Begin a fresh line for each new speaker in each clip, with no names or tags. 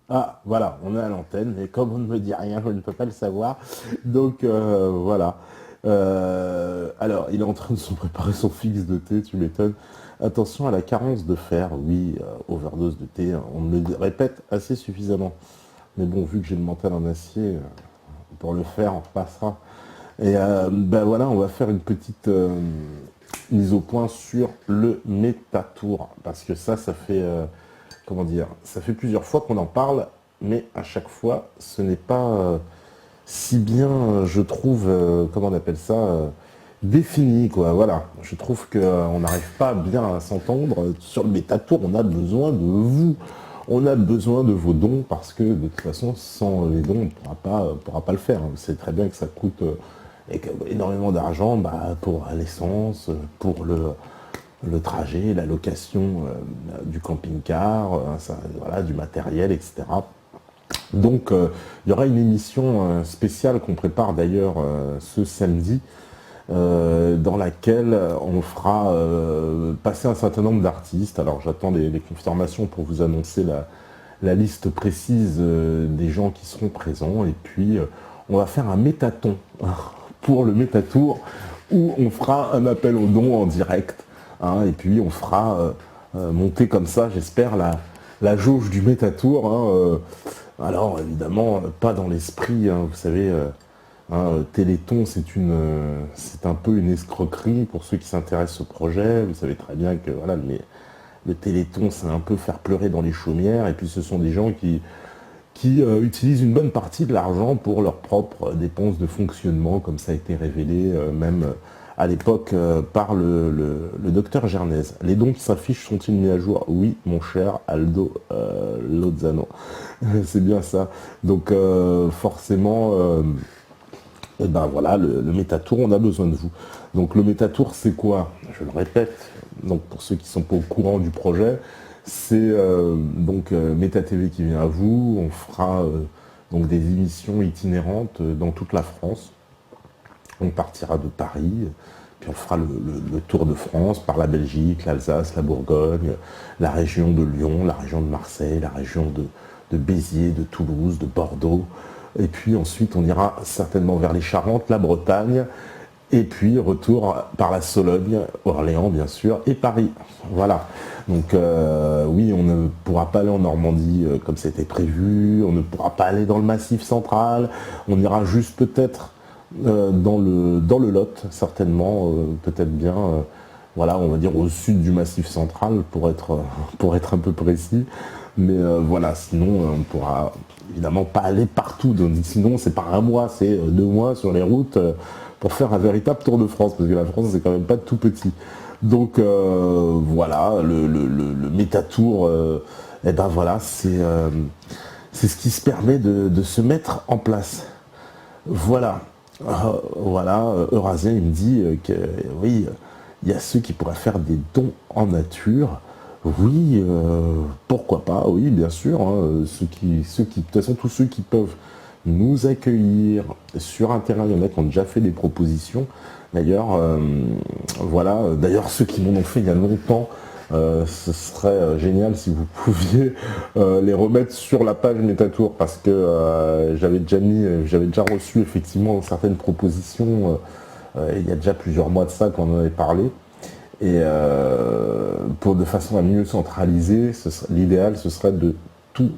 Ah, voilà, on est à l'antenne, et comme on ne me dit rien, je ne peux pas le savoir. Donc, voilà. Alors, il est en train de se préparer son fixe de thé, tu m'étonnes. Attention à la carence de fer, oui, overdose de thé, on me le répète assez suffisamment. Mais bon, vu que j'ai le mental en acier, pour le faire, on repassera. Et ben voilà, on va faire une petite mise au point sur le métatour. Parce que ça fait, comment dire, ça fait plusieurs fois qu'on en parle, mais à chaque fois, ce n'est pas si bien, je trouve, comment on appelle ça, défini, quoi. Voilà, je trouve qu'on n'arrive pas bien à s'entendre. Sur le métatour, on a besoin de vous. On a besoin de vos dons parce que de toute façon, sans les dons, on pourra pas le faire. Vous savez très bien que ça coûte énormément d'argent pour l'essence, pour le trajet, la location du camping-car, voilà, du matériel, etc. Donc, il y aura une émission spéciale qu'on prépare d'ailleurs ce samedi, dans laquelle on fera passer un certain nombre d'artistes. Alors, j'attends les confirmations pour vous annoncer la liste précise des gens qui seront présents. Et puis, on va faire un métaton pour le métatour où on fera un appel aux dons en direct, hein, et puis on fera monter comme ça, j'espère, la jauge du métatour, hein, alors évidemment, pas dans l'esprit, hein, vous savez, Téléthon, c'est un peu une escroquerie pour ceux qui s'intéressent au projet. Vous savez très bien que voilà, le Téléthon, c'est un peu faire pleurer dans les chaumières, et puis ce sont des gens qui utilisent une bonne partie de l'argent pour leurs propres dépenses de fonctionnement, comme ça a été révélé même à l'époque par le docteur Gernez. Les dons qui s'affichent sont-ils mis à jour? Oui, mon cher Aldo Lozano. C'est bien ça. Donc forcément, et ben voilà, le Métatour, on a besoin de vous. Donc le Métatour, c'est quoi? Je le répète, donc pour ceux qui sont pas au courant du projet, c'est Méta TV qui vient à vous. On fera donc des émissions itinérantes dans toute la France. On partira de Paris, puis on fera le tour de France par la Belgique, l'Alsace, la Bourgogne, la région de Lyon, la région de Marseille, la région de Béziers, de Toulouse, de Bordeaux. Et puis ensuite, on ira certainement vers les Charentes, la Bretagne, et puis retour par la Sologne, Orléans bien sûr, et Paris. Voilà. Donc oui, on ne pourra pas aller en Normandie comme c'était prévu, on ne pourra pas aller dans le Massif central, on ira juste peut-être dans le Lot, certainement, peut-être bien, voilà, on va dire au sud du Massif central pour être un peu précis. Mais voilà, sinon on ne pourra évidemment pas aller partout. Donc, sinon c'est pas un mois, c'est 2 mois sur les routes pour faire un véritable tour de France, parce que la France c'est quand même pas tout petit. Donc voilà, le métatour, et ben voilà, c'est ce qui se permet de se mettre en place. Voilà. Voilà, Eurasien, il me dit que oui, il y a ceux qui pourraient faire des dons en nature. Oui, pourquoi pas, oui, bien sûr, hein, de toute façon, tous ceux qui peuvent nous accueillir sur un terrain, il y en a qui ont déjà fait des propositions. D'ailleurs, voilà, d'ailleurs, ceux qui m'en ont fait il y a longtemps, ce serait génial si vous pouviez les remettre sur la page Métatour, parce que j'avais déjà reçu effectivement certaines propositions il y a déjà plusieurs mois de ça qu'on en avait parlé. Et pour de façon à mieux centraliser, l'idéal ce serait de tout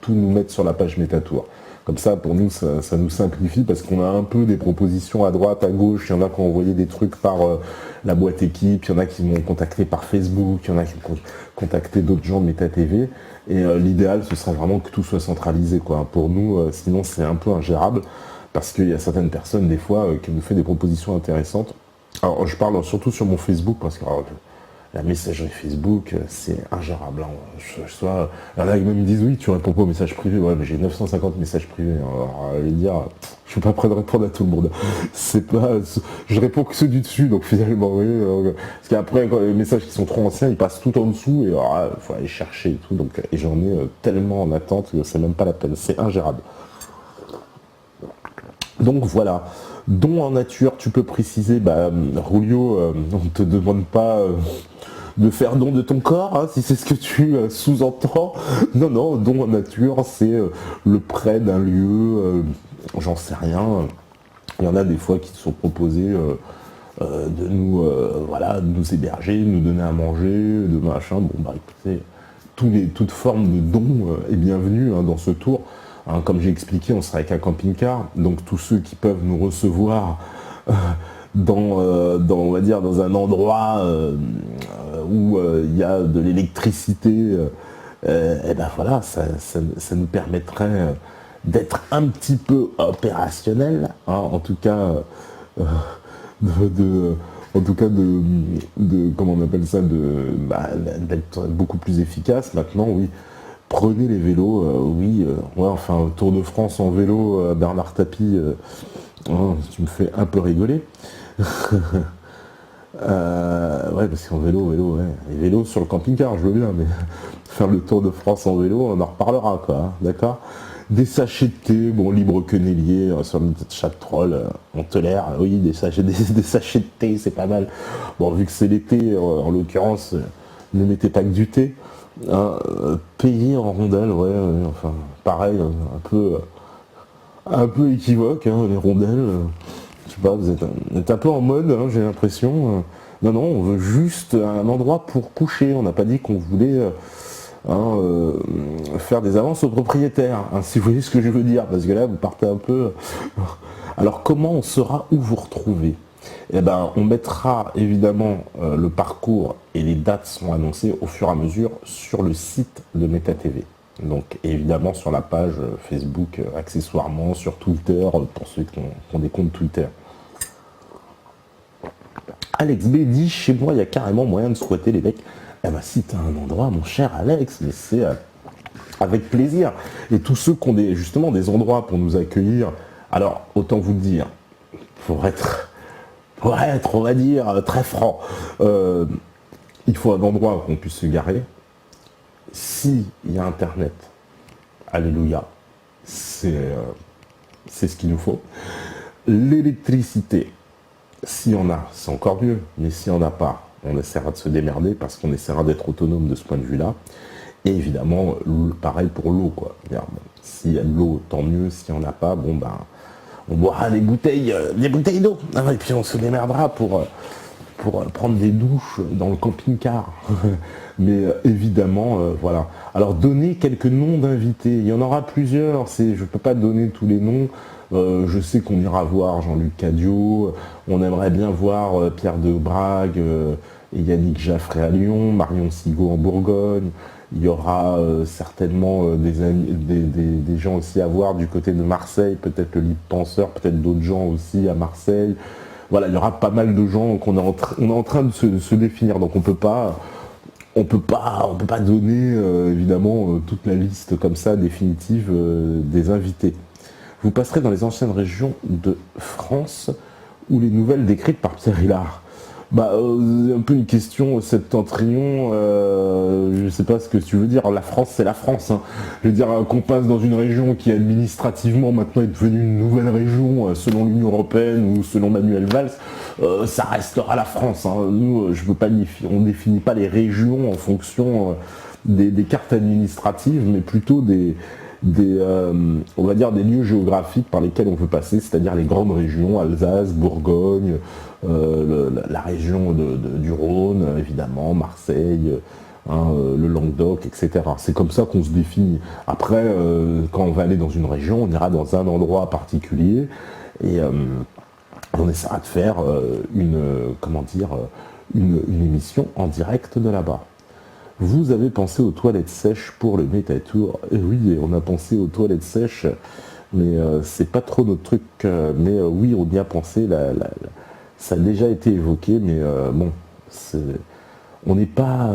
nous mettre sur la page Métatour. Comme ça, pour nous, ça nous simplifie parce qu'on a un peu des propositions à droite, à gauche. Il y en a qui ont envoyé des trucs par la boîte équipe, il y en a qui m'ont contacté par Facebook, il y en a qui ont contacté d'autres gens de Méta TV. Et l'idéal, ce serait vraiment que tout soit centralisé, quoi. Pour nous, sinon, c'est un peu ingérable parce qu'il y a certaines personnes, des fois, qui nous font des propositions intéressantes. Alors, je parle surtout sur mon Facebook parce que la messagerie Facebook, c'est ingérable, hein. Il y en a qui me disent oui, tu réponds pas aux messages privés. Ouais, mais j'ai 950 messages privés, hein. Alors, je vais dire, je suis pas prêt de répondre à tout le monde. C'est pas, je réponds que ceux du dessus, donc finalement, oui. Parce qu'après, quand les messages qui sont trop anciens, ils passent tout en dessous et alors, il faut aller chercher et tout. Donc, et j'en ai tellement en attente que c'est même pas la peine. C'est ingérable. Donc voilà, don en nature, tu peux préciser, Rulio, on ne te demande pas de faire don de ton corps, hein, si c'est ce que tu sous-entends. Non, non, don en nature, c'est le prêt d'un lieu, j'en sais rien. Il y en a des fois qui se sont proposés de nous, voilà, de nous héberger, de nous donner à manger, de machin. Bon, bah écoutez, toute forme de don est bienvenue hein, dans ce tour. Hein, comme j'ai expliqué, on sera avec un camping-car, donc tous ceux qui peuvent nous recevoir on va dire, dans un endroit où il y a de l'électricité, et ben voilà, ça nous permettrait d'être un petit peu opérationnel, hein, en tout cas, de, en tout cas comment on appelle ça, d'être beaucoup plus efficace. Maintenant, oui, prenez les vélos, oui, ouais, enfin, Tour de France en vélo, Bernard Tapie, oh, tu me fais un peu rigoler. Ouais, parce qu'en vélo, ouais. Et vélo sur le camping-car, je veux bien, mais faire le Tour de France en vélo, on en reparlera, quoi, hein, d'accord. Des sachets de thé, bon, libre quenellier, sur une petite chat troll, on tolère, oui, des sachets de thé, c'est pas mal. Bon, vu que c'est l'été, en l'occurrence, ne mettez pas que du thé. Hein, payer en rondelle, ouais, enfin, pareil, un peu équivoque, hein, les rondelles. Je sais pas, vous êtes un peu en mode, hein, j'ai l'impression. Non, non, on veut juste un endroit pour coucher. On n'a pas dit qu'on voulait hein, faire des avances aux propriétaires, hein, si vous voyez ce que je veux dire, parce que là, vous partez un peu... Alors, comment on saura où vous retrouver? Eh ben, on mettra évidemment le parcours et les dates sont annoncées au fur et à mesure sur le site de MetaTV. Donc évidemment sur la page Facebook, accessoirement, sur Twitter, pour ceux qui ont des comptes Twitter. Alex B dit, chez moi, il y a carrément moyen de squatter les mecs. Eh ben si t'as un endroit, mon cher Alex, mais c'est avec plaisir. Et tous ceux qui ont justement des endroits pour nous accueillir, alors autant vous le dire, pour être, on va dire, très franc, il faut un endroit où on puisse se garer. S'il y a Internet, alléluia, c'est ce qu'il nous faut. L'électricité, s'il y en a, c'est encore mieux, mais s'il n'y en a pas, on essaiera de se démerder parce qu'on essaiera d'être autonome de ce point de vue-là. Et évidemment, pareil pour l'eau, quoi. S'il y a de l'eau, tant mieux. S'il n'y en a pas, bon ben, on boira des bouteilles d'eau. Et puis on se démerdera pour prendre des douches dans le camping-car. Mais évidemment, voilà. Alors donnez quelques noms d'invités. Il y en aura plusieurs. Je ne peux pas donner tous les noms. Je sais qu'on ira voir Jean-Luc Cadio. On aimerait bien voir Pierre de Brague et Yannick Jaffré à Lyon, Marion Sigaud en Bourgogne. Il y aura certainement des gens aussi à voir du côté de Marseille, peut-être le Libre Penseur, peut-être d'autres gens aussi à Marseille. Voilà, il y aura pas mal de gens qu'on est en train de se définir, donc on peut pas donner évidemment toute la liste comme ça définitive des invités. Vous passerez dans les anciennes régions de France ou les nouvelles décrites par Pierre Hillard. Bah, un peu une question septentrion, je sais pas ce que tu veux dire, la France c'est la France, hein. Je veux dire qu'on passe dans une région qui administrativement maintenant est devenue une nouvelle région selon l'Union Européenne ou selon Manuel Valls, ça restera la France, hein. Nous, je veux pas on définit pas les régions en fonction des cartes administratives, mais plutôt on va dire des lieux géographiques par lesquels on peut passer, c'est-à-dire les grandes régions, Alsace, Bourgogne, la région du Rhône, évidemment, Marseille, hein, le Languedoc, etc. C'est comme ça qu'on se définit. Après, quand on va aller dans une région, on ira dans un endroit particulier et on essaiera de faire une émission en direct de là-bas. Vous avez pensé aux toilettes sèches pour le Métatour? Et oui, on a pensé aux toilettes sèches, mais c'est pas trop notre truc. Mais oui, on y a pensé. Ça a déjà été évoqué, mais bon, on n'est pas,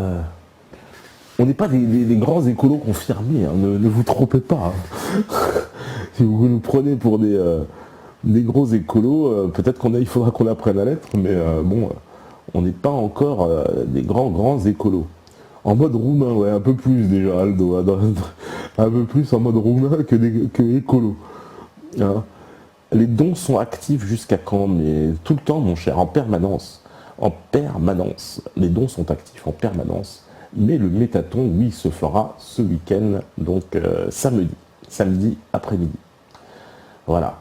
des grands écolos confirmés. Hein, ne vous trompez pas. Hein. Si vous nous prenez pour des gros écolos, peut-être il faudra qu'on apprenne à l'être, mais bon, on n'est pas encore des grands écolos. En mode roumain, ouais, un peu plus déjà, Aldo. Un peu plus en mode roumain que écolo. Hein. Les dons sont actifs jusqu'à quand? Mais tout le temps, mon cher, en permanence. en permanence. Les dons sont actifs en permanence. Mais le métaton, oui, se fera ce week-end, donc samedi après-midi. Voilà.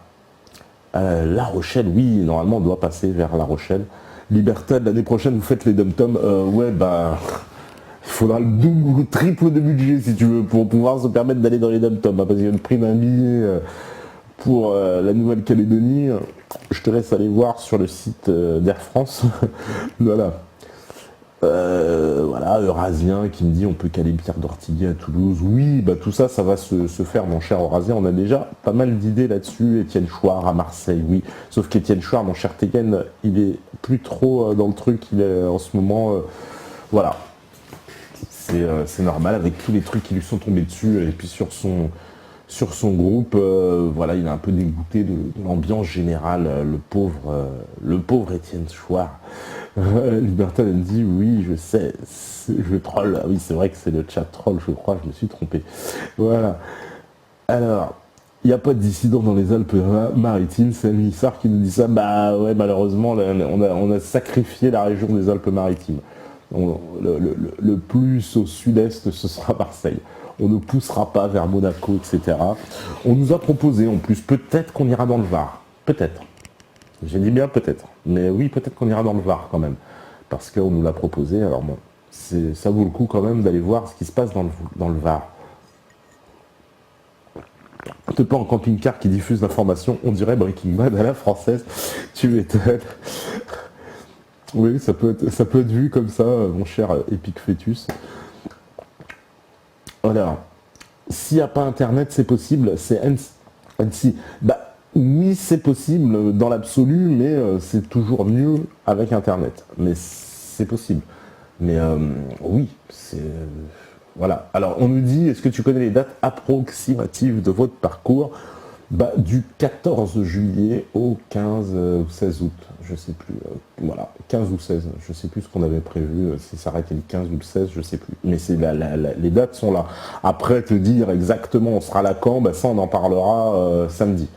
La Rochelle, oui, normalement on doit passer vers La Rochelle. Libertad, l'année prochaine vous faites les dom-toms. Ouais, bah, il faudra le double ou le triple de budget si tu veux pour pouvoir se permettre d'aller dans les dom-toms. Hein, parce qu'il y a le prix d'un billet pour la Nouvelle-Calédonie. Je te laisse aller voir sur le site d'Air France. Voilà. Voilà, Eurasien qui me dit on peut caler Pierre d'Ortillier à Toulouse. Oui, bah tout ça, ça va se faire, mon cher Eurasien. On a déjà pas mal d'idées là-dessus. Étienne Chouard à Marseille, oui. Sauf qu'Étienne Chouard, mon cher Tegen, il est plus trop dans le truc. Il est en ce moment, voilà. C'est normal avec tous les trucs qui lui sont tombés dessus. Et puis sur son groupe, voilà, il est un peu dégoûté de l'ambiance générale. Le pauvre Étienne Chouard. Libertad me dit oui, je sais, je troll. Ah oui, c'est vrai que c'est le chat troll, je crois, je me suis trompé. Voilà. Alors, il n'y a pas de dissidents dans les Alpes-Maritimes, c'est Amissar qui nous dit ça. Bah ouais, malheureusement, on a sacrifié la région des Alpes-Maritimes. Le plus au sud-est, ce sera Marseille. On ne poussera pas vers Monaco, etc. On nous a proposé en plus, peut-être qu'on ira dans le Var. Peut-être. J'ai dit bien peut-être. Mais oui, peut-être qu'on ira dans le Var quand même. Parce qu'on nous l'a proposé. Alors bon, ça vaut le coup quand même d'aller voir ce qui se passe dans le Var. T'es pas en camping-car qui diffuse l'information, on dirait Breaking Bad à la française. Tu m'étonnes. Oui, ça peut être vu comme ça, mon cher Epic Fetus. Alors, s'il n'y a pas internet, c'est possible, c'est Annecy. Bah, oui, c'est possible dans l'absolu, mais c'est toujours mieux avec internet. Mais c'est possible. Mais oui, c'est... voilà. Alors, on nous dit, est-ce que tu connais les dates approximatives de votre parcours? Bah, du 14 juillet au 15 ou 16 août, je sais plus. Voilà, 15 ou 16, je sais plus ce qu'on avait prévu, si ça arrêtait le 15 ou le 16, je sais plus. Mais c'est les dates sont là. Après, te dire exactement on sera là quand, bah, ça on en parlera samedi.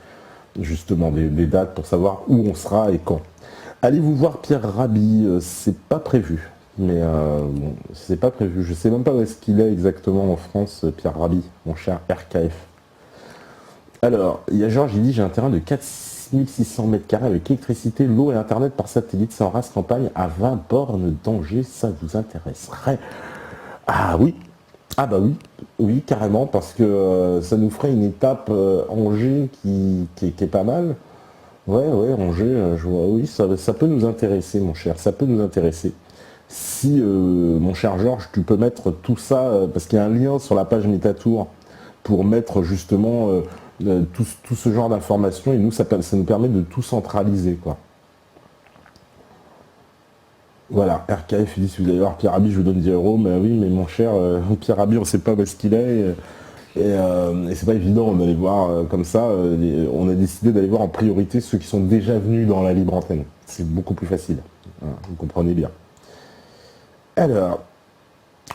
Justement, des dates pour savoir où on sera et quand. Allez-vous voir Pierre Rabhi, c'est pas prévu. Mais bon, c'est pas prévu. Je sais même pas où est-ce qu'il est exactement en France, Pierre Rabhi, mon cher RKF. Alors, il y a Georges, il dit j'ai un terrain de 4600 m² avec électricité, l'eau et internet par satellite, sans race campagne à 20 bornes d'Angers, ça vous intéresserait? Ah oui, ah bah oui, oui carrément, parce que ça nous ferait une étape Angers qui est pas mal. Ouais, Angers, je vois, oui, ça peut nous intéresser, mon cher, ça peut nous intéresser. Si, mon cher Georges, tu peux mettre tout ça, parce qu'il y a un lien sur la page Métatour pour mettre justement tout ce genre d'informations, et nous, ça nous permet de tout centraliser, quoi. Voilà, RKF, il dit si vous allez voir Pierre Rabhi, je vous donne 10 euros, mais oui, mais mon cher, Pierre Rabhi, on ne sait pas où est-ce qu'il est, et c'est pas évident d'aller voir comme ça, on a décidé d'aller voir en priorité ceux qui sont déjà venus dans la libre antenne. C'est beaucoup plus facile, hein, vous comprenez bien. Alors,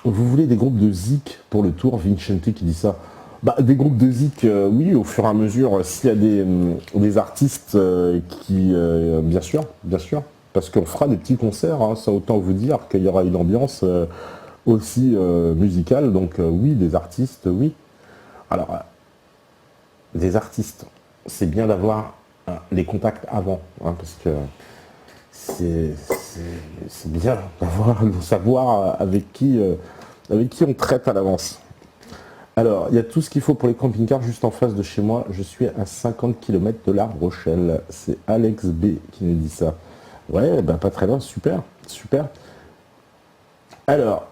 vous voulez des groupes de Zik pour le tour? Vincente qui dit ça. Bah, des groupes de Zik, oui, au fur et à mesure, s'il y a des artistes qui... bien sûr, parce qu'on fera des petits concerts, hein, ça autant vous dire qu'il y aura une ambiance aussi musicale, donc oui, des artistes, oui. Alors, des artistes, c'est bien d'avoir les contacts avant, hein, parce que c'est bien de savoir avec qui on traite à l'avance. Alors, il y a tout ce qu'il faut pour les camping-cars juste en face de chez moi. Je suis à 50 km de La Rochelle. C'est Alex B qui nous dit ça. Ouais, ben pas très loin, super. Alors,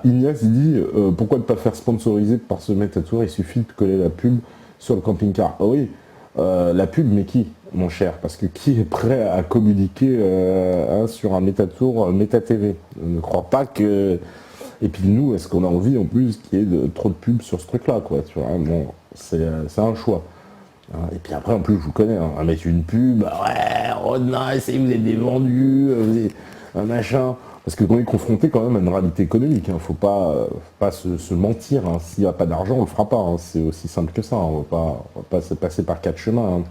Ignace, il dit, pourquoi ne pas faire sponsoriser par ce Métatour? Il suffit de coller la pub sur le camping-car. Ah oui, la pub, mais qui, mon cher? Parce que qui est prêt à communiquer sur un Métatour, Méta TV? Je ne crois pas que... Et puis nous, est-ce qu'on a envie en plus qu'il y ait trop de pubs sur ce truc-là, quoi, tu vois? Bon, c'est un choix. Et puis après, en plus, je vous connais, hein, mettre une pub, ouais, oh nice, et vous êtes des vendus, vous êtes un machin. Parce qu'on est confronté quand même à une réalité économique, hein. Faut pas se mentir, hein. S'il n'y a pas d'argent, on le fera pas, hein. C'est aussi simple que ça, hein. On va pas se passer par quatre chemins, hein.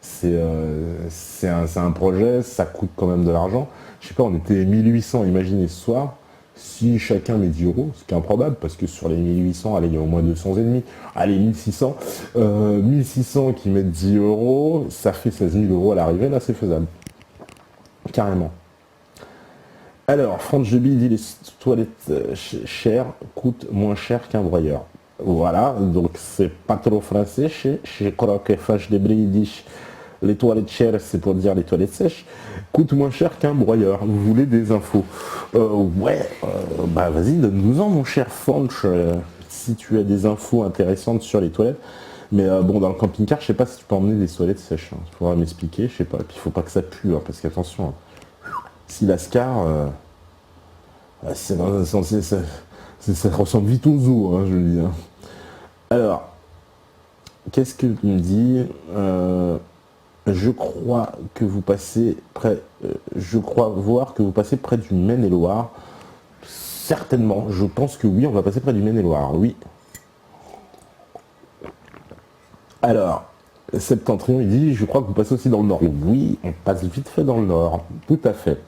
C'est un projet, ça coûte quand même de l'argent. Je sais pas, on était 1800, imaginez ce soir, si chacun met 10 euros, ce qui est improbable, parce que sur les 1800, allez, il y a au moins 200 ennemis, allez, 1600, 1600 qui mettent 10 euros, ça fait 16 000 euros à l'arrivée, là c'est faisable. Carrément. Alors, Franck Jeby dit les toilettes chères coûtent moins cher qu'un broyeur. Voilà, donc c'est pas trop français. Je crois que Fâche Debris dit les toilettes chères, c'est pour dire les toilettes sèches, coûtent moins cher qu'un broyeur. Vous voulez des infos? Ouais, bah vas-y, donne-nous-en, mon cher Franck, si tu as des infos intéressantes sur les toilettes. Mais bon, dans le camping-car, je sais pas si tu peux emmener des toilettes sèches. Il faudra m'expliquer, je sais pas. Et puis il faut pas que ça pue, hein, parce qu'attention, hein, si Lascar, c'est dans un sens, ça ressemble vite au zoo, hein, je le dis. Hein. Alors, qu'est-ce que tu me dis je crois que vous passez près, je crois voir que vous passez près du Maine-et-Loire. Certainement, je pense que oui, on va passer près du Maine-et-Loire, oui. Alors, Septentrion, il dit, je crois que vous passez aussi dans le Nord. Oui, on passe vite fait dans le Nord, tout à fait.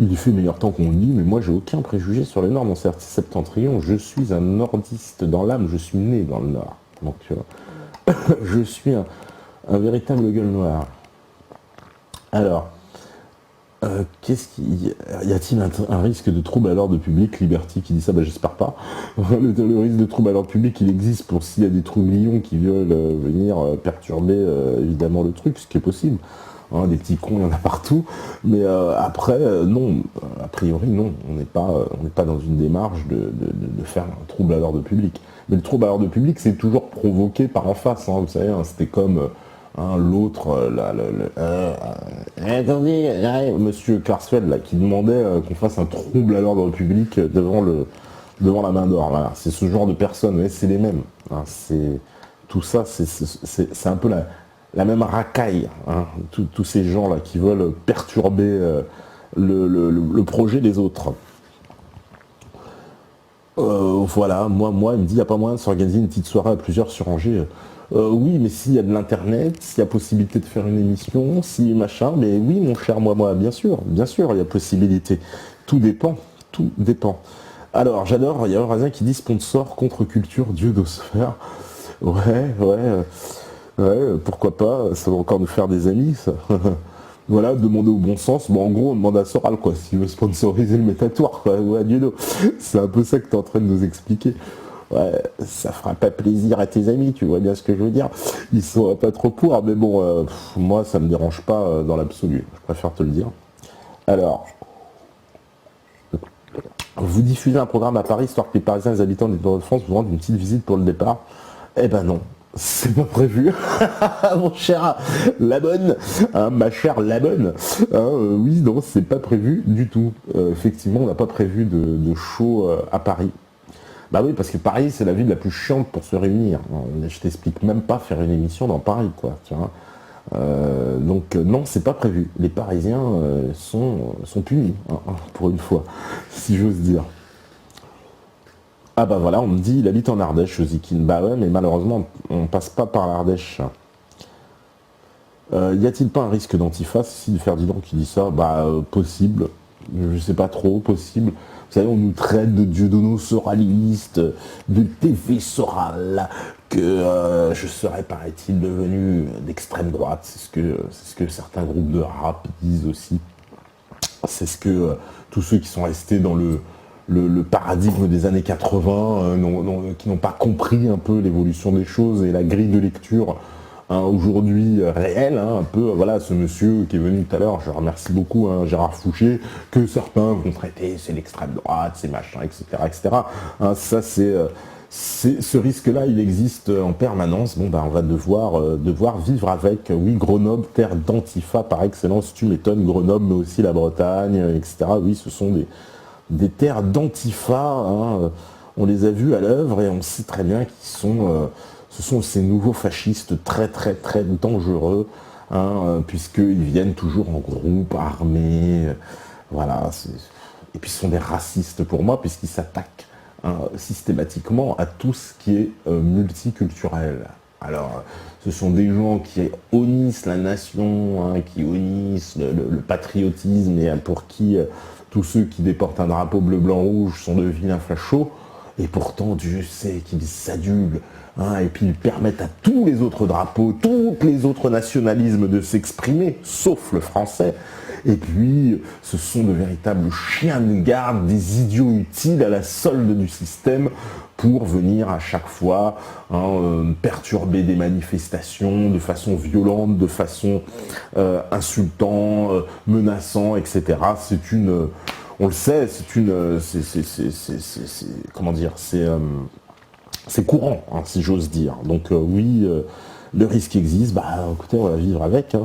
Il fait meilleur temps qu'on dit, mais moi j'ai aucun préjugé sur le Nord, mon Septentrion. Je suis un nordiste dans l'âme, je suis né dans le Nord. Donc, je suis un véritable gueule noire. Alors, qu'est-ce qui... Y a-t-il un risque de trouble à l'ordre public? Liberty qui dit ça, bah j'espère pas. Le risque de trouble à l'ordre public, il existe pour s'il y a des troublions qui veulent venir perturber évidemment le truc, ce qui est possible. Hein, des petits cons, il y en a partout. Mais après, non. A priori, non. On n'est pas dans une démarche de faire un trouble à l'ordre public. Mais le trouble à l'ordre public, c'est toujours provoqué par en face. Hein, vous savez, hein, c'était comme... l'autre, attendez, monsieur Klarsfeld, là, qui demandait qu'on fasse un trouble à l'ordre public devant la main d'or. Voilà. C'est ce genre de personnes, mais c'est les mêmes. Hein. Tout ça, c'est un peu la même racaille. Hein. Tous ces gens-là qui veulent perturber le projet des autres. Voilà, moi, il me dit, il n'y a pas moyen de s'organiser une petite soirée à plusieurs sur Angers. Oui, mais s'il y a de l'internet, s'il y a possibilité de faire une émission, si machin, mais oui, mon cher, moi, bien sûr, il y a possibilité. Tout dépend, tout dépend. Alors, j'adore, il y a Eurazien qui dit sponsor contre culture, dieu d'osphère. Ouais, pourquoi pas, ça va encore nous faire des amis, ça. Voilà, demander au bon sens. Bon, en gros, on demande à Soral, quoi, s'il veut sponsoriser le métatoire, quoi. Ouais, Dieudo. C'est un peu ça que tu es en train de nous expliquer. Ouais, ça fera pas plaisir à tes amis, tu vois bien ce que je veux dire. Ils sont pas trop pour, mais bon, moi, ça me dérange pas dans l'absolu. Je préfère te le dire. Alors, vous diffusez un programme à Paris, histoire que les Parisiens, les habitants des Hauts-de-France vous rendent une petite visite pour le départ. Eh ben non, c'est pas prévu. Mon cher Labonne, hein, ma chère Labonne, hein, oui, non, c'est pas prévu du tout. Effectivement, on n'a pas prévu de show à Paris. Bah oui, parce que Paris, c'est la ville la plus chiante pour se réunir. Je t'explique même pas faire une émission dans Paris, quoi. Tu vois. Donc non, c'est pas prévu. Les Parisiens sont punis, hein, pour une fois, si j'ose dire. Ah bah voilà, on me dit, il habite en Ardèche, Zikin. Bah ouais, mais malheureusement, on passe pas par l'Ardèche. Y a-t-il pas un risque d'antifa? Si Ferdinand qui dit ça, bah possible. Je sais pas trop, possible. Vous savez, on nous traite de Dieudonno soraliste, de TV Soral, que je serais, paraît-il, devenu d'extrême droite. C'est ce que certains groupes de rap disent aussi. C'est ce que tous ceux qui sont restés dans le paradigme des années 80, qui n'ont pas compris un peu l'évolution des choses et la grille de lecture aujourd'hui réelle, hein, un peu, voilà, ce monsieur qui est venu tout à l'heure, je remercie beaucoup Gérard Fouché, que certains vont traiter, c'est l'extrême droite, c'est machin, etc. etc. Hein, ça, ce risque-là, il existe en permanence. Bon, ben, on va devoir vivre avec. Oui, Grenoble, terre d'antifa par excellence, tu m'étonnes, Grenoble, mais aussi la Bretagne, etc. Oui, ce sont des terres d'antifa, hein, on les a vus à l'œuvre et on sait très bien ce sont ces nouveaux fascistes très très très dangereux, hein, puisqu'ils viennent toujours en groupe, armés, voilà. Et puis ce sont des racistes pour moi, puisqu'ils s'attaquent, hein, systématiquement à tout ce qui est multiculturel. Alors, ce sont des gens qui honnissent la nation, hein, qui honnissent le patriotisme, et pour qui tous ceux qui déportent un drapeau bleu, blanc, rouge sont de vilains fachos. Et pourtant, Dieu sait qu'ils s'adulent, hein, et puis ils permettent à tous les autres drapeaux, tous les autres nationalismes de s'exprimer, sauf le français. Et puis, ce sont de véritables chiens de garde, des idiots utiles à la solde du système pour venir à chaque fois, hein, perturber des manifestations de façon violente, de façon insultant, menaçant, etc. C'est une... On le sait, c'est une... comment dire, c'est courant, hein, si j'ose dire. Donc oui, le risque existe, bah écoutez, on va vivre avec. Hein,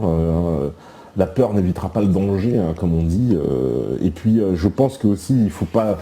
la peur n'évitera pas le danger, hein, comme on dit. Et puis je pense que aussi il faut pas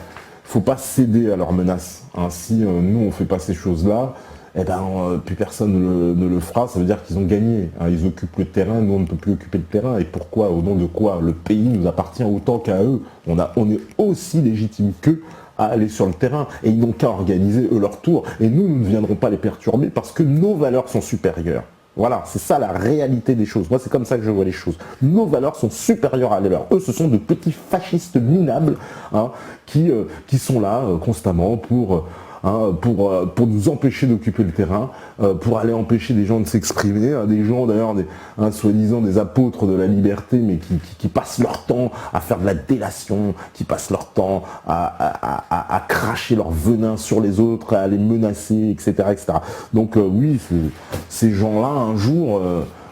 céder à leurs menaces. Hein. Si nous on fait pas ces choses-là, eh ben plus personne ne le fera. Ça veut dire qu'ils ont gagné. Hein. Ils occupent le terrain, nous on ne peut plus occuper le terrain. Et pourquoi? Au nom de quoi? Le pays nous appartient autant qu'à eux. On est aussi légitimes qu'eux à aller sur le terrain, et ils n'ont qu'à organiser eux leur tour, et nous ne viendrons pas les perturber parce que nos valeurs sont supérieures. Voilà, c'est ça la réalité des choses. Moi, c'est comme ça que je vois les choses. Nos valeurs sont supérieures à les leurs. Eux, ce sont de petits fascistes minables, hein, qui sont là constamment pour nous empêcher d'occuper le terrain, pour aller empêcher des gens de s'exprimer, hein, des gens d'ailleurs, soi-disant des apôtres de la liberté, mais qui passent leur temps à faire de la délation, qui passent leur temps à cracher leur venin sur les autres, à les menacer, etc. etc. Donc oui, ces gens-là, un jour,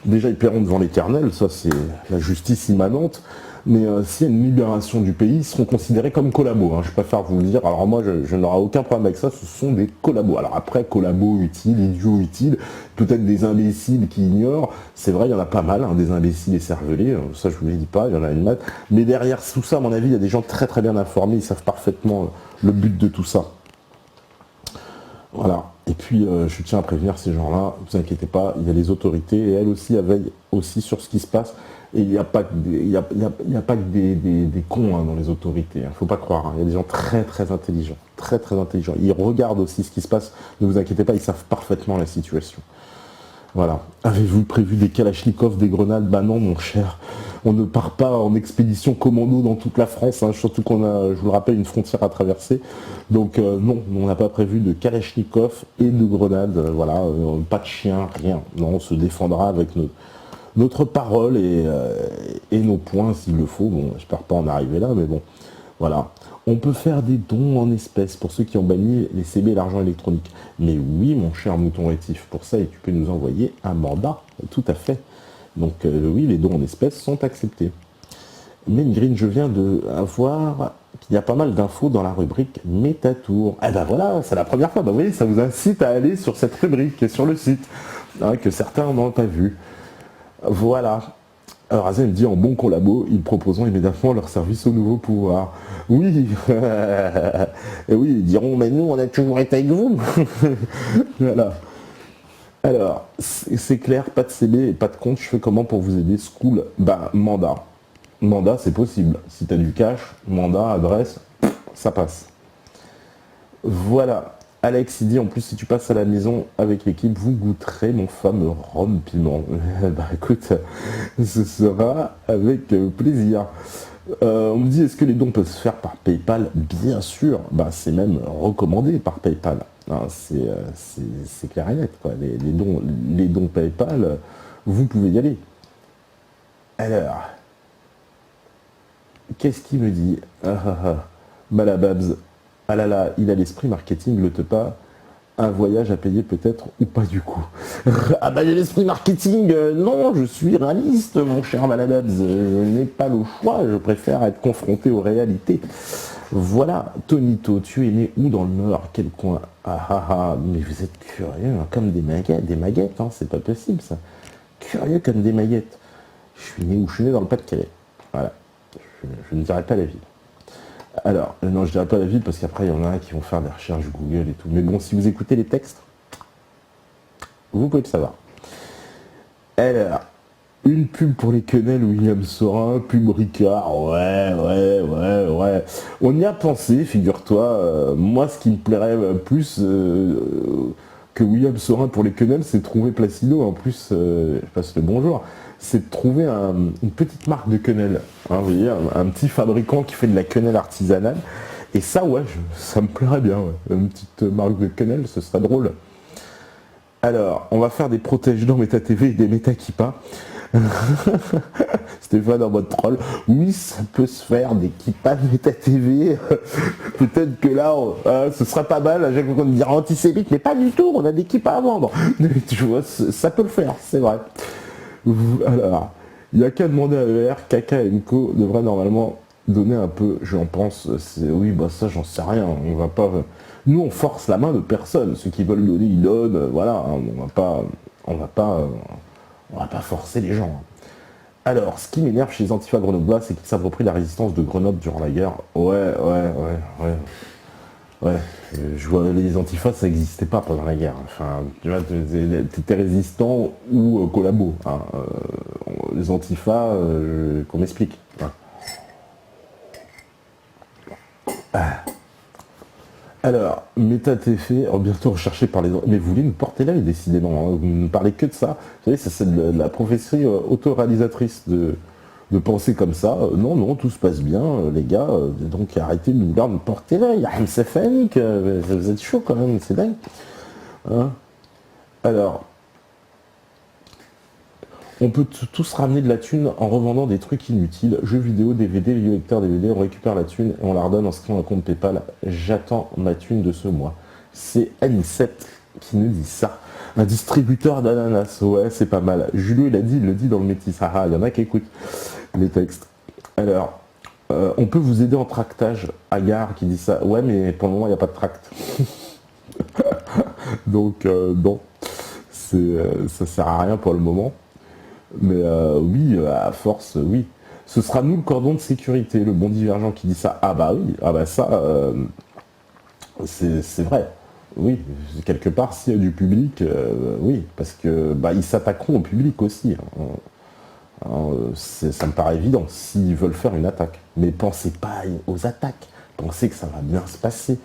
déjà ils paieront devant l'Éternel, ça c'est la justice immanente. Mais s'il y a une libération du pays, ils seront considérés comme collabos. Hein. Je préfère vous le dire. Alors moi, je n'aurai aucun problème avec ça. Ce sont des collabos. Alors après, collabos utiles, idiots utiles, peut-être des imbéciles qui ignorent. C'est vrai, il y en a pas mal, hein, des imbéciles et cervelés. Ça, je vous le dis pas, il y en a une masse. Mais derrière tout ça, à mon avis, il y a des gens très très bien informés. Ils savent parfaitement le but de tout ça. Voilà. Et puis, je tiens à prévenir ces gens-là, ne vous inquiétez pas, il y a les autorités, et elles aussi, elles veillent aussi sur ce qui se passe. Et il n'y a pas que des cons, hein, dans les autorités, il ne faut pas croire. Hein. Il y a des gens très très intelligents, très très intelligents. Ils regardent aussi ce qui se passe, ne vous inquiétez pas, ils savent parfaitement la situation. Voilà. Avez-vous prévu des kalachnikovs, des grenades? Bah non, mon cher. On ne part pas en expédition commando dans toute la France, hein, surtout qu'on a, je vous le rappelle, une frontière à traverser. Donc non, on n'a pas prévu de kalachnikov et de grenades. Voilà, pas de chien, rien. Non, on se défendra avec notre parole et nos points s'il le faut. Bon, j'espère pas en arriver là, mais bon, voilà. On peut faire des dons en espèces pour ceux qui ont banni les CB et l'argent électronique. Mais oui, mon cher mouton rétif, pour ça, et tu peux nous envoyer un mandat, tout à fait. Donc oui, les dons en espèces sont acceptés. Mais Green, je viens de voir qu'il y a pas mal d'infos dans la rubrique Métatour. Eh ben voilà, c'est la première fois. Ben, vous voyez, ça vous incite à aller sur cette rubrique et sur le site, hein, que certains n'ont pas vu. Voilà. Alors Azen me dit, en bon collabo, ils proposeront immédiatement leur service au nouveau pouvoir. Oui, et oui, ils diront, mais nous, on a toujours été avec vous. Voilà. Alors, c'est clair, pas de CB et pas de compte, je fais comment pour vous aider? School, bah, mandat. Mandat, c'est possible. Si tu as du cash, mandat, adresse, ça passe. Voilà. Alex, il dit, en plus, si tu passes à la maison avec l'équipe, vous goûterez mon fameux rhum piment. Bah écoute, ce sera avec plaisir. On me dit, est-ce que les dons peuvent se faire par PayPal? Bien sûr, bah, c'est même recommandé par PayPal. Hein, c'est clair et net, quoi. Les dons PayPal, vous pouvez y aller. Alors, qu'est-ce qu'il me dit? Malababs. Ah là là, il a l'esprit marketing, le te pas. Un voyage à payer peut-être ou pas du coup. Ah bah l'esprit marketing, non, je suis réaliste, mon cher Malababs. Je n'ai pas le choix, je préfère être confronté aux réalités. Voilà, Tonito, tu es né où dans le Nord? Quel coin? Ah ah ah, mais vous êtes curieux, hein, comme des maguettes, hein, c'est pas possible ça. Curieux comme des maguettes. Je suis né où? Je suis né dans le Pas-de-Calais. Voilà, je ne dirai pas la ville. Alors, non, je dirais pas la ville parce qu'après, il y en a qui vont faire des recherches Google et tout. Mais bon, si vous écoutez les textes, vous pouvez le savoir. Alors, une pub pour les quenelles William Sorin, pub Ricard, ouais. On y a pensé, figure-toi. Moi, ce qui me plairait plus que que William Sorin pour les quenelles, c'est de trouver Placido, en plus, je passe le bonjour, c'est de trouver une petite marque de quenelle, hein, vous voyez, un petit fabricant qui fait de la quenelle artisanale, et ça, ouais, ça me plairait bien, ouais. Une petite marque de quenelle, ce serait drôle. Alors, on va faire des protège dans MetaTV et des MetaKippa. Stéphane en mode troll. Oui, ça peut se faire des kippas de MetaTV. Peut-être que là, ce sera pas mal. À chaque fois qu'on dira antisémite, mais pas du tout. On a des kippas à vendre. Tu vois, ça peut le faire, c'est vrai. Alors, il n'y a qu'à demander à ER, Kaka et Mko devraient normalement donner un peu, j'en pense. Oui, bah ça, j'en sais rien. On va pas. Nous, on force la main de personne. Ceux qui veulent donner, ils donnent. Voilà, hein, on va pas forcer les gens. Alors, ce qui m'énerve chez les Antifa grenoblois, c'est qu'ils s'approprient la résistance de Grenoble durant la guerre. Ouais. Je vois, les Antifas, ça n'existait pas pendant la guerre. Enfin, tu vois, t'étais résistant ou collabo. Hein. Les Antifas, qu'on m'explique. Hein. Alors, MetaTV, bientôt recherché par les... Mais vous voulez nous porter l'œil, décidément. Hein. Vous ne parlez que de ça. Vous savez, c'est de la prophétie autoréalisatrice de penser comme ça. Non, tout se passe bien, les gars. Donc arrêtez de nous porter l'œil. C'est fanique. Vous êtes chaud quand même, c'est dingue. Hein. Alors, on peut tous ramener de la thune en revendant des trucs inutiles. Jeux vidéo, DVD, vieux lecteurs DVD, on récupère la thune et on la redonne en se créant un compte PayPal. J'attends ma thune de ce mois. C'est Anicette qui nous dit ça. Un distributeur d'ananas, ouais, c'est pas mal. Julio, il le dit dans le métis. Ah, il y en a qui écoutent les textes. Alors, on peut vous aider en tractage. Agar qui dit ça. Ouais, mais pour le moment, il n'y a pas de tract. Donc, non. Ça sert à rien pour le moment. Mais oui, à force, oui. Ce sera nous le cordon de sécurité, le bon divergent qui dit ça. Ah bah oui, ah bah ça, c'est vrai. Oui, quelque part, s'il y a du public, oui, parce que bah, ils s'attaqueront au public aussi. Hein. Ça me paraît évident, s'ils veulent faire une attaque. Mais pensez pas aux attaques, pensez que ça va bien se passer.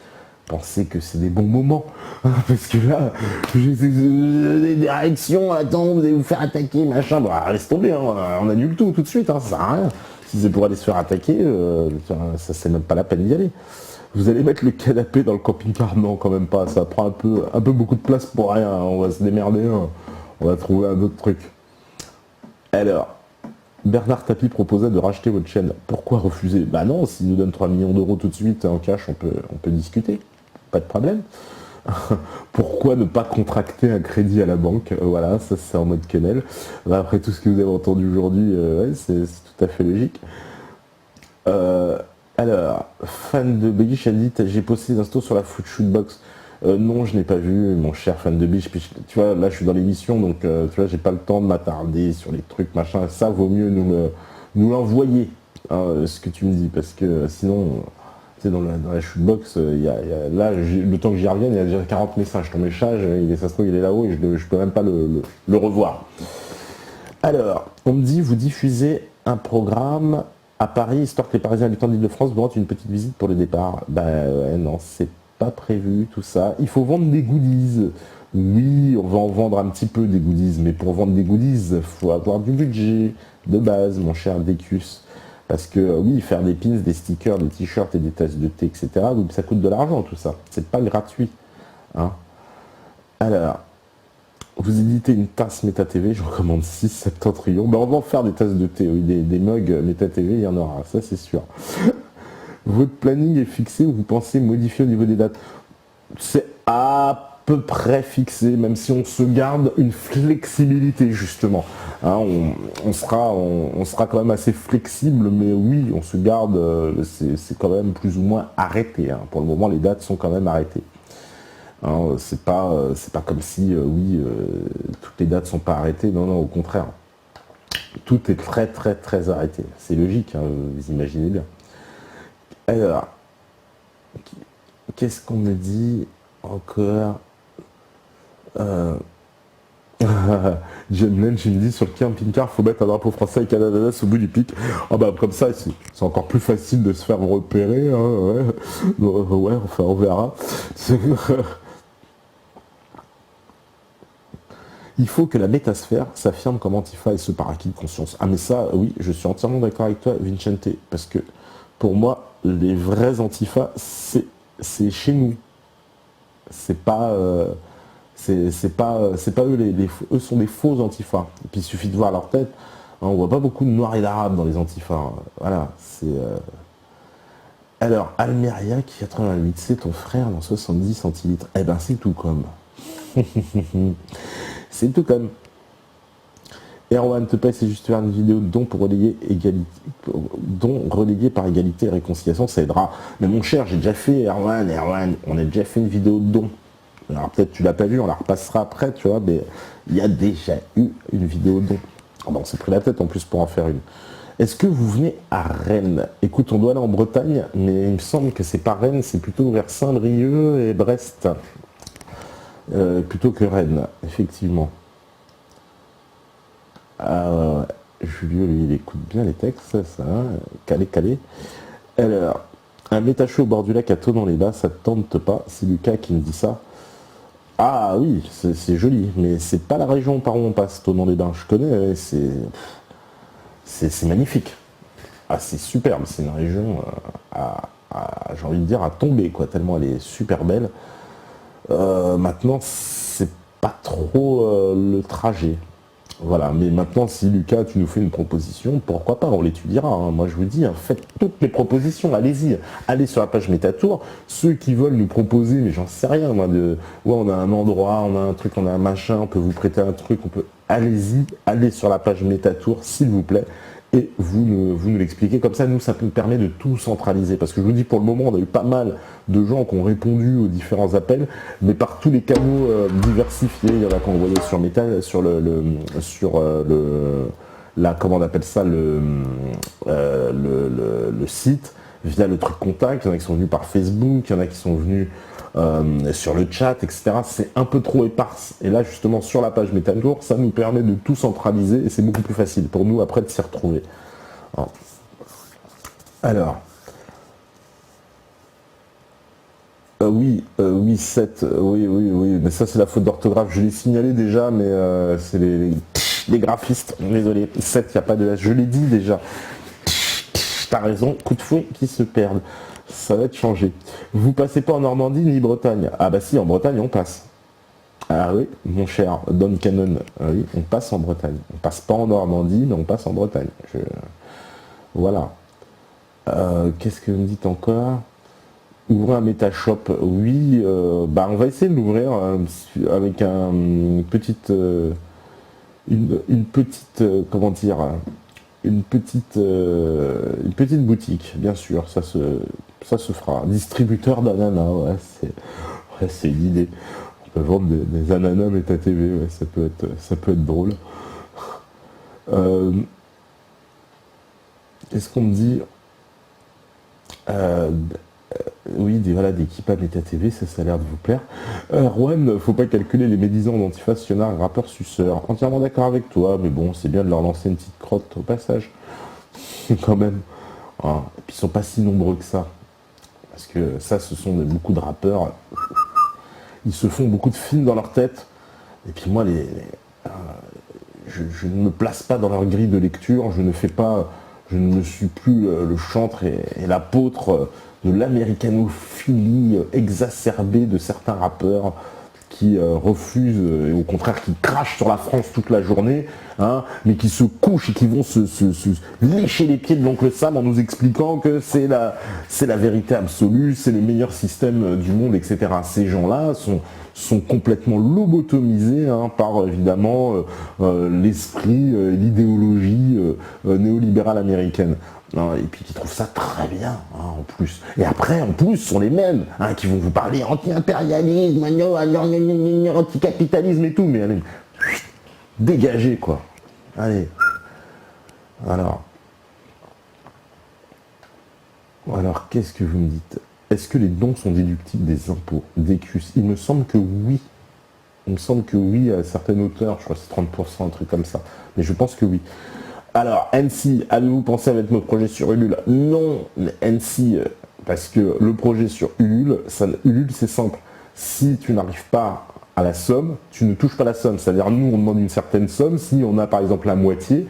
Pensez que c'est des bons moments. Parce que là, j'ai des réactions, attends, vous allez vous faire attaquer, machin. Bah, laisse tomber, hein. On annule tout de suite, hein. Ça sert à rien. Si c'est pour aller se faire attaquer, ça c'est même pas la peine d'y aller. Vous allez mettre le canapé dans le camping-car? Non, quand même pas. Ça prend un peu beaucoup de place pour rien. On va se démerder. Hein. On va trouver un autre truc. Alors, Bernard Tapie proposait de racheter votre chaîne. Pourquoi refuser? Bah non, s'il nous donne 3 millions d'euros tout de suite en cash, on peut discuter. Pas de problème. Pourquoi ne pas contracter un crédit à la banque? Voilà, ça c'est en mode quenelle. Après tout ce que vous avez entendu aujourd'hui, ouais, c'est tout à fait logique. Alors, fan de Begish a dit, j'ai posté des instos sur la Shootbox. Non, je n'ai pas vu, mon cher fan de Biche. Tu vois, là je suis dans l'émission, donc tu vois, j'ai pas le temps de m'attarder sur les trucs, machin. Ça vaut mieux nous l'envoyer, hein, ce que tu me dis, parce que sinon... Dans la shootbox, là, le temps que j'y revienne, il y a déjà 40 messages. Ton message, ça se trouve, il est là-haut et je peux même pas le revoir. Alors, on me dit, vous diffusez un programme à Paris, histoire que les Parisiens habitants d'Île-de-France vous rendent une petite visite pour le départ. Ben ouais, non, c'est pas prévu, tout ça. Il faut vendre des goodies. Oui, on va en vendre un petit peu des goodies, mais pour vendre des goodies, il faut avoir du budget de base, mon cher Décus. Parce que oui, faire des pins, des stickers, des t-shirts et des tasses de thé, etc., donc ça coûte de l'argent tout ça. C'est pas gratuit. Hein. Alors, vous éditez une tasse MetaTV, je recommande 6 septentrions. Ben, on va en faire des tasses de thé, oui, des mugs MetaTV, il y en aura, ça c'est sûr. Votre planning est fixé ou vous pensez modifier au niveau des dates? C'est à peu près fixé, même si on se garde une flexibilité justement. Hein, on sera quand même assez flexible, mais oui, on se garde, c'est quand même plus ou moins arrêté. Hein. Pour le moment, les dates sont quand même arrêtées. Hein, c'est pas comme si, toutes les dates sont pas arrêtées. Non, non, au contraire. Tout est très, très, très arrêté. C'est logique, hein, vous imaginez bien. Alors, qu'est-ce qu'on me dit encore? John Lynch il me dit sur le camping-car faut mettre un drapeau français avec un ananas au bout du pic. Ah bah comme ça c'est encore plus facile de se faire repérer, hein, ouais. Ouais, enfin on verra. Il faut que la métasphère s'affirme comme antifa et ce par acquis de conscience. Ah mais ça, oui, je suis entièrement d'accord avec toi, Vincente, parce que pour moi, les vrais antifas, c'est chez nous. C'est pas, c'est pas eux, eux sont des faux antifas. Et puis il suffit de voir leur tête. Hein, on voit pas beaucoup de noirs et d'arabes dans les antifas. Hein. Voilà, c'est... Alors, Almeria qui 88, c'est ton frère dans 70 centilitres. Eh ben, c'est tout comme. C'est tout comme. Erwan te paye, c'est juste faire une vidéo de don pour relayer égalité, don relayé par égalité et réconciliation, ça aidera. Mais mon cher, j'ai déjà fait, Erwan, on a déjà fait une vidéo de don. Alors peut-être tu l'as pas vu, on la repassera après, tu vois, mais il y a déjà eu une vidéo de don. Oh, ben, on s'est pris la tête en plus pour en faire une. Est-ce que vous venez à Rennes? Écoute, on doit aller en Bretagne, mais il me semble que c'est pas Rennes, c'est plutôt vers Saint-Brieuc et Brest. Plutôt que Rennes, effectivement. Ah ouais, ouais. Julio, lui, il écoute bien les textes, ça, calé. Alors, un métaché au bord du lac à Thonon-les-Bas, ça te tente pas? C'est Lucas qui me dit ça. Ah oui, c'est joli, mais c'est pas la région par où on passe, Thonon-les-Bains. Je connais, c'est magnifique. Ah, c'est superbe, c'est une région j'ai envie de dire, à tomber, quoi, tellement elle est super belle. Maintenant, c'est pas trop le trajet. Voilà, mais maintenant, si Lucas, tu nous fais une proposition, pourquoi pas, on l'étudiera. Hein. Moi, je vous dis, hein, faites toutes les propositions, allez-y. Allez sur la page Métatour. Ceux qui veulent nous proposer, mais j'en sais rien, moi, on a un endroit, on a un truc, on a un machin, on peut vous prêter un truc, allez-y, allez sur la page Métatour, s'il vous plaît, et vous nous l'expliquez. Comme ça, nous, ça nous permet de tout centraliser. Parce que je vous dis, pour le moment, on a eu pas mal de gens qui ont répondu aux différents appels, mais par tous les canaux diversifiés. Il y en a qui ont envoyé sur Meta, sur comment on appelle ça, le site, via le truc contact. Il y en a qui sont venus par Facebook, il y en a qui sont venus sur le chat, etc. C'est un peu trop éparse. Et là, justement, sur la page Métatour, ça nous permet de tout centraliser et c'est beaucoup plus facile pour nous après de s'y retrouver. Alors, oui, 7, oui, mais ça c'est la faute d'orthographe, je l'ai signalé déjà, mais c'est les graphistes, désolé, 7, il n'y a pas de S, je l'ai dit déjà. T'as raison, coup de fouet qui se perdent. Ça va être changé. Vous passez pas en Normandie ni Bretagne? Ah bah si, en Bretagne on passe. Ah oui, mon cher Don Cannon, oui, on passe en Bretagne. On passe pas en Normandie, mais on passe en Bretagne. Voilà. Qu'est-ce que vous me dites encore? Ouvrir un Metashop, oui, on va essayer de l'ouvrir avec une petite, comment dire, une petite boutique, bien sûr, ça se fera. Distributeur d'ananas, ouais, c'est une idée. On peut vendre des ananas Meta TV, ouais, ça peut être drôle. Qu'est-ce qu'on me dit? Oui, d'équipe à Meta TV, ça a l'air de vous plaire. Erwan, faut pas calculer les médisants d'Antifa, s'il y en a un rappeur suceur. Entièrement d'accord avec toi, mais bon, c'est bien de leur lancer une petite crotte au passage. Quand même. Ah, et puis ils sont pas si nombreux que ça. Parce que ça, ce sont beaucoup de rappeurs. Ils se font beaucoup de films dans leur tête. Et puis moi, je ne me place pas dans leur grille de lecture. Je ne suis plus le chantre et l'apôtre de l'américanophilie exacerbée de certains rappeurs qui refusent, et au contraire qui crachent sur la France toute la journée, hein, mais qui se couchent et qui vont se lécher les pieds de l'oncle Sam en nous expliquant que c'est la vérité absolue, c'est le meilleur système du monde, etc. Ces gens-là sont complètement lobotomisés par évidemment l'esprit, l'idéologie néolibérale américaine. Et puis qui trouvent ça très bien, en plus. Et après, en plus, sont les mêmes qui vont vous parler anti-impérialisme, anti-capitalisme et tout, mais allez, dégagez, quoi. Allez. Alors, qu'est-ce que vous me dites? Est-ce que les dons sont déductibles des impôts, des CUS? Il me semble que oui. Il me semble que oui, à certaines hauteurs, je crois que c'est 30%, un truc comme ça. Mais je pense que oui. Alors, NC, avez-vous pensé à mettre notre projet sur Ulule? Non, NC, parce que le projet sur Ulule, Ulule c'est simple. Si tu n'arrives pas à la somme, tu ne touches pas la somme. C'est-à-dire, nous, on demande une certaine somme. Si on a, par exemple, la moitié,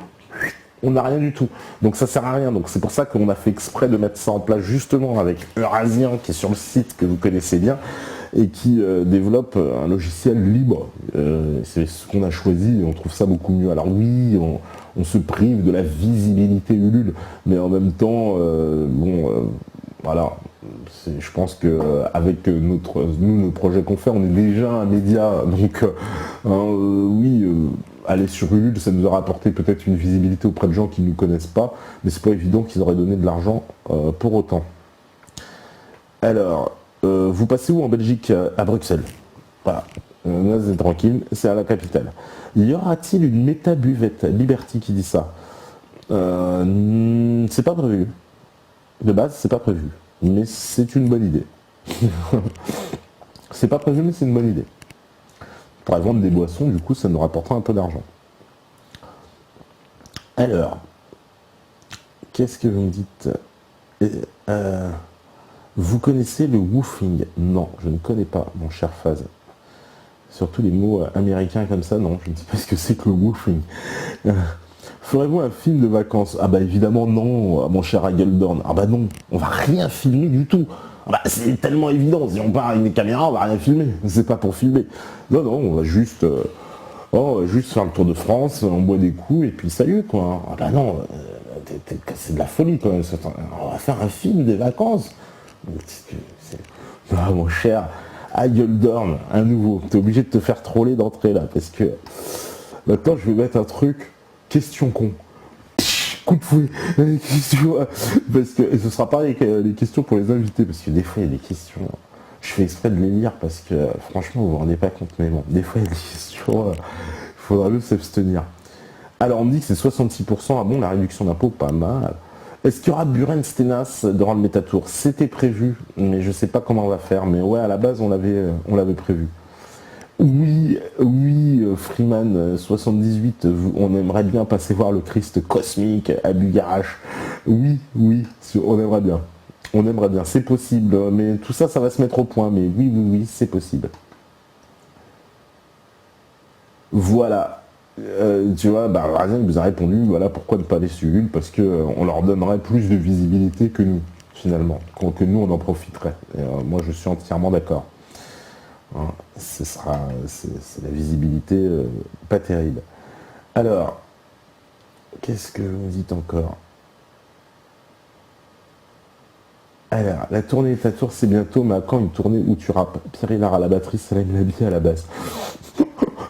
on n'a rien du tout. Donc, ça sert à rien. Donc, c'est pour ça qu'on a fait exprès de mettre ça en place, justement, avec Eurasien, qui est sur le site, que vous connaissez bien, et qui développe un logiciel libre. C'est ce qu'on a choisi, et on trouve ça beaucoup mieux. Alors oui, on se prive de la visibilité Ulule, mais en même temps, voilà. Je pense que avec nos projets qu'on fait, on est déjà un média, donc oui, aller sur Ulule, ça nous aura apporté peut-être une visibilité auprès de gens qui ne nous connaissent pas, mais c'est pas évident qu'ils auraient donné de l'argent pour autant. Alors, vous passez où en Belgique? À Bruxelles. Voilà, là c'est tranquille, c'est à la capitale. Y aura-t-il une méta-buvette? Liberty qui dit ça. C'est pas prévu. De base, c'est pas prévu. Mais c'est une bonne idée. C'est pas prévu, mais c'est une bonne idée. On pourrait vendre des boissons, du coup, ça nous rapportera un peu d'argent. Alors, qu'est-ce que vous me dites? Vous connaissez le woofing? Non, je ne connais pas, mon cher Faz. Surtout les mots américains comme ça, non, je ne sais pas ce que c'est que le woofing. Ferez-vous un film de vacances? Ah bah évidemment non, mon cher Hageldorn. Ah bah non, on va rien filmer du tout. Ah bah c'est tellement évident, si on part avec une caméra, on va rien filmer. C'est pas pour filmer. Non, non, on va juste faire le tour de France, on boit des coups et puis salut quoi. Ah bah non, c'est de la folie quand même. On va faire un film des vacances. Ah mon cher Hageldorn, à nouveau, t'es obligé de te faire troller d'entrée là, parce que maintenant je vais mettre un truc. Question con. Coup de fouet. Parce que, et ce sera pareil avec les questions pour les invités, parce que des fois il y a des questions. Je fais exprès de les lire parce que franchement vous vous rendez pas compte, mais bon, des fois il y a des questions, il faudra mieux s'abstenir. Alors on me dit que c'est 66%, ah bon, la réduction d'impôt, pas mal. Est-ce qu'il y aura Buren Stenas durant le Métatour? C'était prévu, mais je sais pas comment on va faire, mais ouais, à la base on l'avait prévu. Oui, oui, Freeman 78, on aimerait bien passer voir le Christ cosmique à Bugarache. Oui, oui, on aimerait bien. On aimerait bien, c'est possible, mais tout ça, ça va se mettre au point, mais oui, oui, oui, c'est possible. Voilà. Tu vois, bah, Razan vous a répondu, voilà pourquoi ne pas aller sur Ulule, parce que on leur donnerait plus de visibilité que nous, finalement, que nous on en profiterait. Et, moi je suis entièrement d'accord. Hein, c'est la visibilité pas terrible. Alors, qu'est-ce que vous me dites encore? Alors, la tournée de ta tour c'est bientôt, mais à quand une tournée où tu rappes? Pierre Hillard à la batterie, Salam Labi à la basse.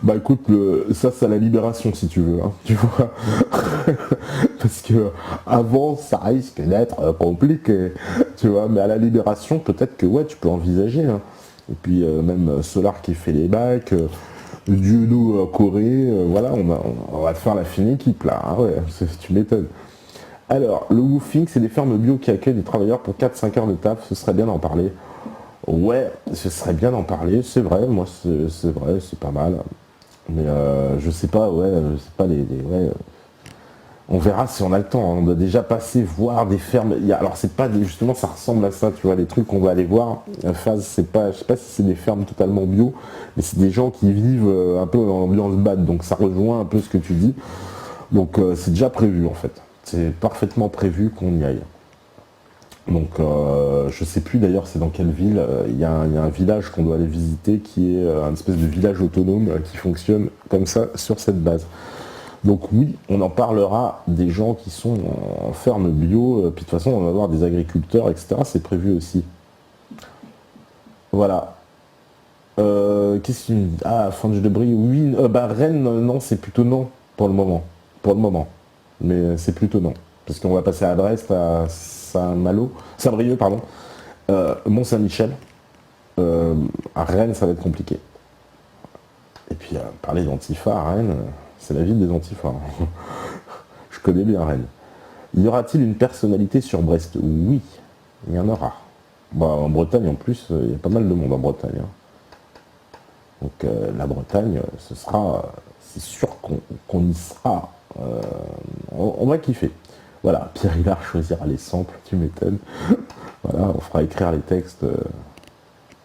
Bah écoute, ça c'est la libération si tu veux, hein, tu vois. Parce que avant ça risque d'être compliqué, tu vois, mais à la libération peut-être que ouais tu peux envisager. Hein. Et puis même Solar qui fait les bacs, Dieudo Corée, voilà, on va faire la fine équipe là, hein, ouais, tu m'étonnes. Alors, le woofing, c'est des fermes bio qui accueillent des travailleurs pour 4-5 heures de taf, ce serait bien d'en parler. Ouais, ce serait bien d'en parler, c'est vrai, moi c'est vrai, c'est pas mal. Mais je sais pas, ouais, je sais pas ouais, on verra si on a le temps. Hein. On doit déjà passer voir des fermes. Alors c'est pas justement, ça ressemble à ça, tu vois, les trucs qu'on va aller voir. Phase, c'est pas, je sais pas si c'est des fermes totalement bio, mais c'est des gens qui vivent un peu en ambiance bad. Donc ça rejoint un peu ce que tu dis. Donc c'est déjà prévu en fait. C'est parfaitement prévu qu'on y aille. Donc je sais plus d'ailleurs c'est dans quelle ville, il y a un village qu'on doit aller visiter qui est un espèce de village autonome qui fonctionne comme ça sur cette base. Donc oui, on en parlera des gens qui sont en ferme bio, puis de toute façon on va avoir des agriculteurs, etc. C'est prévu aussi. Voilà. Qu'est-ce qu'il me dit? Ah, Franche de Brie, oui, bah Rennes, non, c'est plutôt non pour le moment. Pour le moment. Mais c'est plutôt non. Parce qu'on va passer à Brest, à Saint-Brieuc, pardon, Mont-Saint-Michel. À Rennes, ça va être compliqué. Et puis, parler d'Antifa à Rennes, c'est la ville des Antifa. Je connais bien Rennes. Y aura-t-il une personnalité sur Brest? Oui, il y en aura. Bah, en Bretagne, en plus, il y a pas mal de monde en Bretagne. Hein. Donc, la Bretagne, c'est sûr qu'on y sera. On va kiffer. Voilà, Pierre Hillard choisira les samples, tu m'étonnes. Voilà, on fera écrire les textes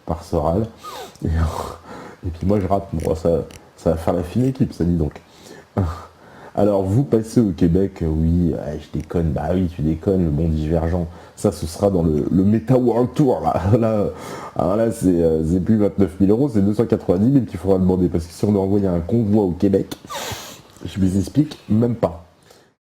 par Soral. Et puis moi je rate, bon, ça va faire la fine équipe, ça dit donc. Alors vous passez au Québec, oui, je déconne, bah oui tu déconnes, le bon divergent, ça ce sera dans le Meta World Tour là, alors là c'est plus 29 000 euros, c'est 290 000 qu'il faudra demander, parce que si on doit envoyer un convoi au Québec, je vous explique même pas.